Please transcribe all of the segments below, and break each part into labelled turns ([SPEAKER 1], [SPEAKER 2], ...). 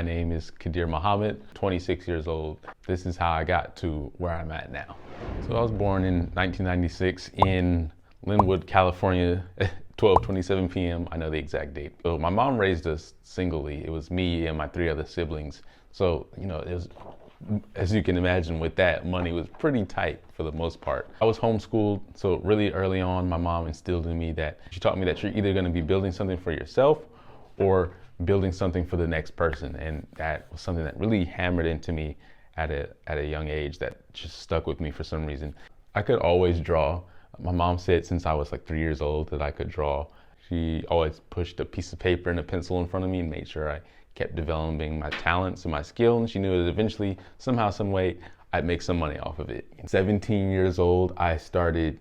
[SPEAKER 1] My name is Kadir Muhammad, 26 years old. This is how I got to where I'm at now. So I was born in 1996 in Linwood, California, 12:27 p.m. I know the exact date. So my mom raised us singly. It was me and my three other siblings. So, it was, as you can imagine with that, money was pretty tight for the most part. I was homeschooled, so really early on, my mom instilled in me that she taught me that you're either gonna be building something for yourself or building something for the next person. And that was something that really hammered into me at a young age that just stuck with me for some reason. I could always draw. My mom said since I was like 3 years old that I could draw. She always pushed a piece of paper and a pencil in front of me and made sure I kept developing my talents and my skill. And she knew that eventually, somehow, some way, I'd make some money off of it. At 17 years old, I started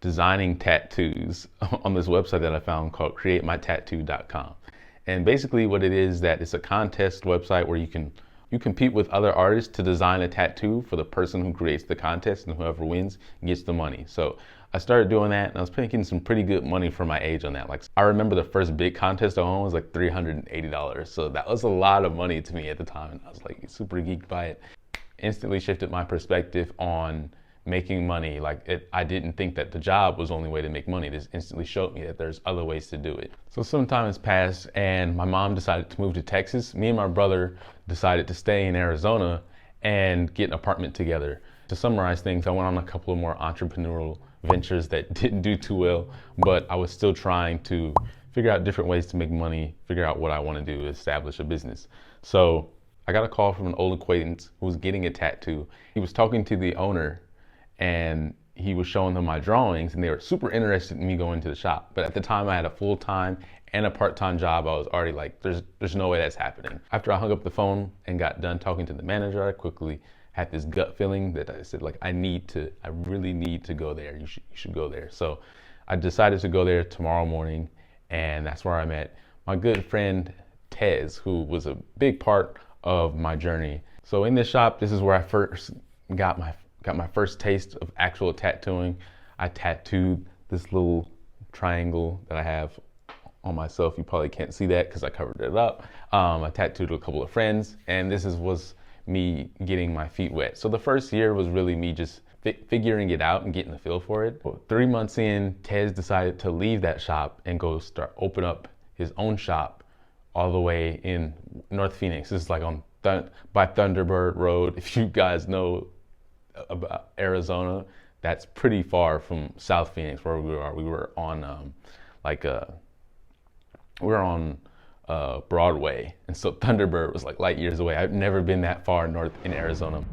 [SPEAKER 1] designing tattoos on this website that I found called createmytattoo.com. And basically what it is that it's a contest website where you compete with other artists to design a tattoo for the person who creates the contest, and whoever wins gets the money. So I started doing that, and I was making some pretty good money for my age on that. Like, I remember the first big contest I won was like $380. So that was a lot of money to me at the time, and I was like super geeked by it. Instantly shifted my perspective on making money. I didn't think that the job was the only way to make money. This instantly showed me that there's other ways to do it. So some time has passed and my mom decided to move to Texas. Me and my brother decided to stay in Arizona and get an apartment together. To summarize things, I went on a couple of more entrepreneurial ventures that didn't do too well, but I was still trying to figure out different ways to make money, figure out what I want to do, establish a business. So I got a call from an old acquaintance who was getting a tattoo. He was talking to the owner and he was showing them my drawings, and they were super interested in me going to the shop. But at the time I had a full-time and a part-time job. I was already like, there's no way that's happening. After I hung up the phone and got done talking to the manager, I quickly had this gut feeling that I said, like, I really need to go there. You should go there. So I decided to go there tomorrow morning, and that's where I met my good friend Tez, who was a big part of my journey. So in this shop, this is where I first got my first taste of actual tattooing. I tattooed this little triangle that I have on myself. You probably can't see that because I covered it up. I tattooed a couple of friends, and this was me getting my feet wet. So the first year was really me just figuring it out and getting the feel for it. 3 months in, Tez decided to leave that shop and go open up his own shop all the way in North Phoenix. This is like by Thunderbird Road. If you guys know about Arizona, that's pretty far from South Phoenix where we are. We were on Broadway, and so Thunderbird was like light years away. I've never been that far north in Arizona.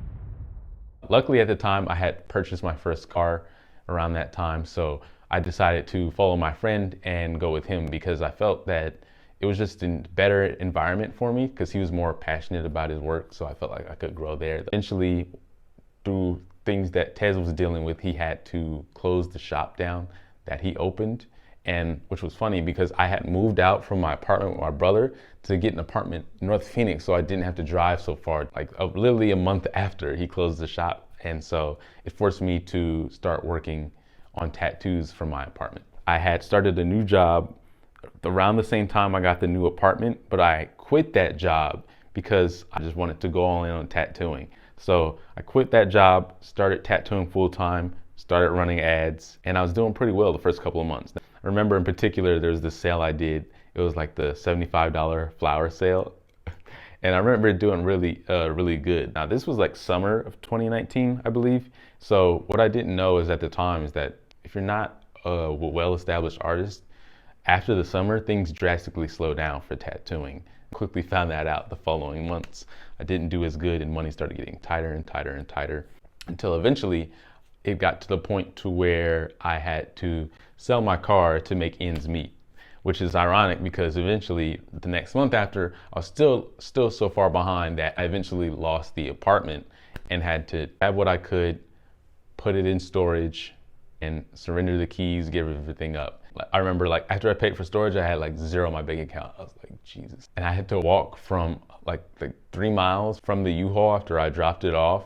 [SPEAKER 1] Luckily at the time I had purchased my first car around that time, so I decided to follow my friend and go with him because I felt that it was just a better environment for me because he was more passionate about his work, so I felt like I could grow there. Eventually, through things that Tez was dealing with, he had to close the shop down that he opened, and which was funny because I had moved out from my apartment with my brother to get an apartment in North Phoenix, so I didn't have to drive so far. Literally a month after he closed the shop, and so it forced me to start working on tattoos from my apartment. I had started a new job around the same time I got the new apartment, but I quit that job because I just wanted to go all in on tattooing. So I quit that job, started tattooing full time, started running ads, and I was doing pretty well the first couple of months. I remember in particular, there was this sale I did. It was like the $75 flower sale. And I remember doing really good. Now this was like summer of 2019, I believe. So what I didn't know is at the time is that if you're not a well-established artist, after the summer, things drastically slow down for tattooing. Quickly found that out the following months. I didn't do as good and money started getting tighter and tighter and tighter until eventually it got to the point to where I had to sell my car to make ends meet, which is ironic because eventually the next month after, I was still so far behind that I eventually lost the apartment and had to have what I could, put it in storage, and surrender the keys, give everything up. I remember after I paid for storage, I had zero in my bank account. I was like, Jesus. And I had to walk from like 3 miles from the U-Haul after I dropped it off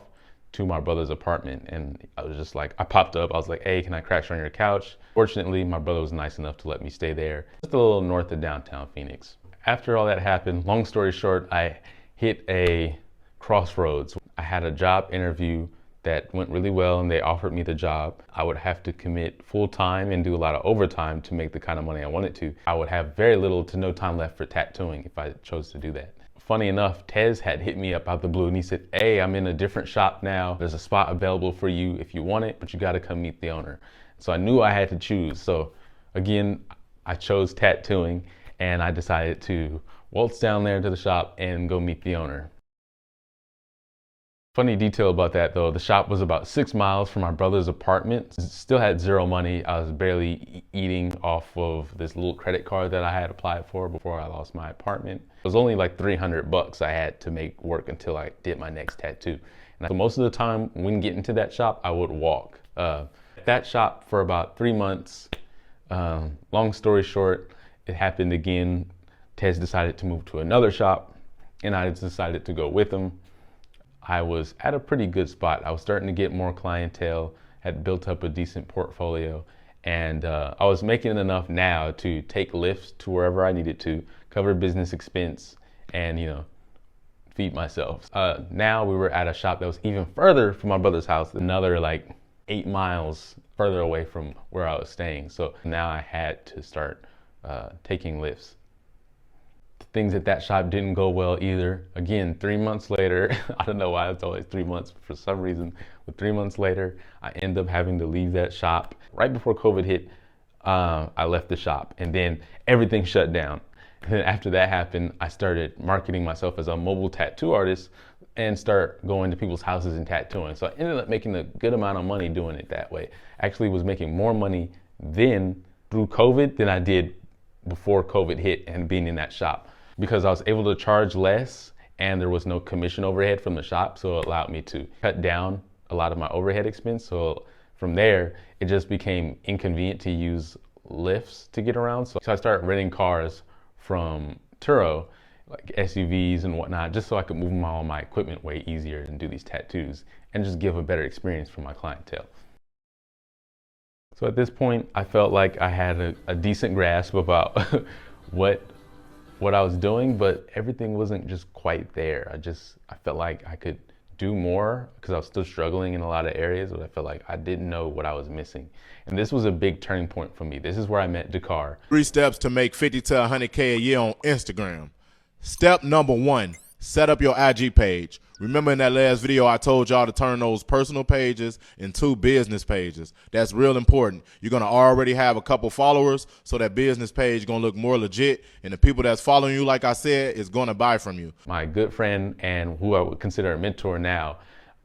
[SPEAKER 1] to my brother's apartment. And I was just like, I popped up, I was like, hey, can I crash on your couch? Fortunately, my brother was nice enough to let me stay there, just a little north of downtown Phoenix. After all that happened, long story short, I hit a crossroads. I had a job interview that went really well and they offered me the job. I would have to commit full time and do a lot of overtime to make the kind of money I wanted to. I would have very little to no time left for tattooing if I chose to do that. Funny enough, Tez had hit me up out the blue and he said, "Hey, I'm in a different shop now. There's a spot available for you if you want it, but you gotta come meet the owner." So I knew I had to choose. So again, I chose tattooing and I decided to waltz down there to the shop and go meet the owner. Funny detail about that though, the shop was about 6 miles from my brother's apartment. Still had zero money. I was barely eating off of this little credit card that I had applied for before I lost my apartment. It was only like $300 I had to make work until I did my next tattoo. And so most of the time when getting to that shop, I would walk. That shop for about 3 months. Long story short, it happened again. Tez decided to move to another shop and I decided to go with him. I was at a pretty good spot. I was starting to get more clientele, had built up a decent portfolio, and I was making enough now to take lifts to wherever I needed to, cover business expense, and feed myself. Now we were at a shop that was even further from my brother's house, another like 8 miles further away from where I was staying. So now I had to start taking lifts. Things at that shop didn't go well either. Again, 3 months later, I don't know why it's always 3 months for some reason, but 3 months later, I end up having to leave that shop. Right before COVID hit, I left the shop and then everything shut down. And then after that happened, I started marketing myself as a mobile tattoo artist and start going to people's houses and tattooing. So I ended up making a good amount of money doing it that way. Actually was making more money then through COVID than I did before COVID hit and being in that shop, because I was able to charge less and there was no commission overhead from the shop. So it allowed me to cut down a lot of my overhead expense. So from there, it just became inconvenient to use lifts to get around. So I started renting cars from Turo, like SUVs and whatnot, just so I could move all my equipment way easier and do these tattoos and just give a better experience for my clientele. So at this point, I felt like I had a decent grasp about what I was doing, but everything wasn't just quite there. I felt like I could do more because I was still struggling in a lot of areas, but I felt like I didn't know what I was missing. And this was a big turning point for me. This is where I met Dakar.
[SPEAKER 2] 3 steps to make 50 to 100K a year on Instagram. Step number 1, set up your IG page. Remember in that last video, I told y'all to turn those personal pages into business pages. That's real important. You're going to already have a couple followers, so that business page is going to look more legit. And the people that's following you, like I said, is going to buy from you.
[SPEAKER 1] My good friend and who I would consider a mentor now,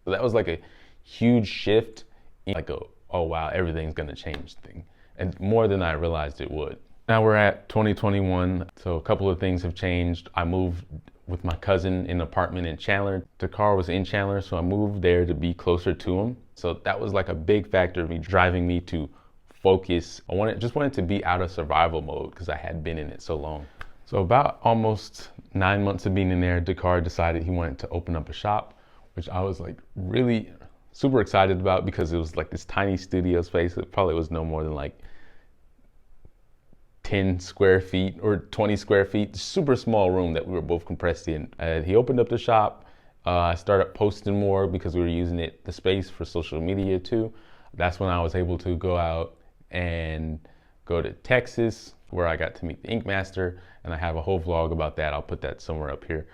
[SPEAKER 1] that was like a huge shift, like a, oh wow, everything's going to change thing. And more than I realized it would. Now we're at 2021, so a couple of things have changed. I moved with my cousin in an apartment in Chandler. Dakar was in Chandler, so I moved there to be closer to him. So that was like a big factor of me driving me to focus. I just wanted to be out of survival mode because I had been in it so long. So about almost 9 months of being in there, Dakar decided he wanted to open up a shop, which I was like really super excited about because it was like this tiny studio space. It probably was no more than like 10 square feet or 20 square feet, super small room that we were both compressed in. He opened up the shop. I started posting more because we were using the space for social media too. That's when I was able to go out and go to Texas, where I got to meet the Ink Master, and I have a whole vlog about that. I'll put that somewhere up here.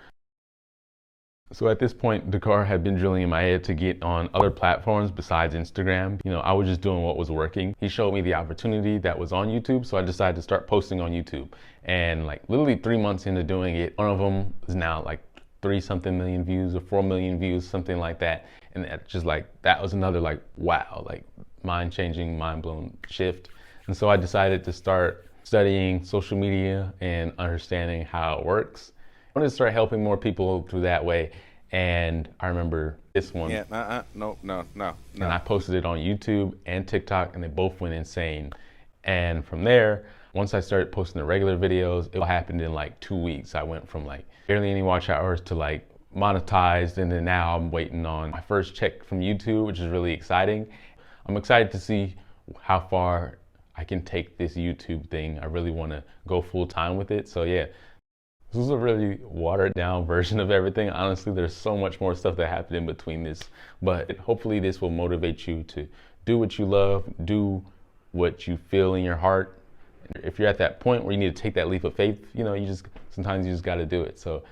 [SPEAKER 1] So at this point, Dakar had been drilling in my head to get on other platforms besides Instagram. I was just doing what was working. He showed me the opportunity that was on YouTube, so I decided to start posting on YouTube. And like literally 3 months into doing it, one of them is now like 3-something million views or 4 million views, something like that. And that just like, that was another like, wow, like mind-changing, mind-blown shift. And so I decided to start studying social media and understanding how it works. I wanted to start helping more people through that way. And I remember this one.
[SPEAKER 3] Yeah, no.
[SPEAKER 1] And I posted it on YouTube and TikTok, and they both went insane. And from there, once I started posting the regular videos, it happened in like 2 weeks. I went from like barely any watch hours to like monetized. And then now I'm waiting on my first check from YouTube, which is really exciting. I'm excited to see how far I can take this YouTube thing. I really want to go full time with it. So yeah. This was a really watered down version of everything. Honestly, there's so much more stuff that happened in between this, but hopefully this will motivate you to do what you love, do what you feel in your heart. If you're at that point where you need to take that leap of faith, sometimes you just got to do it. So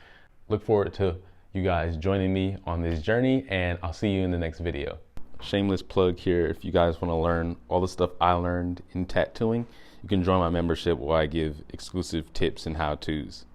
[SPEAKER 1] look forward to you guys joining me on this journey, and I'll see you in the next video. Shameless plug here. If you guys want to learn all the stuff I learned in tattooing, you can join my membership where I give exclusive tips and how-tos.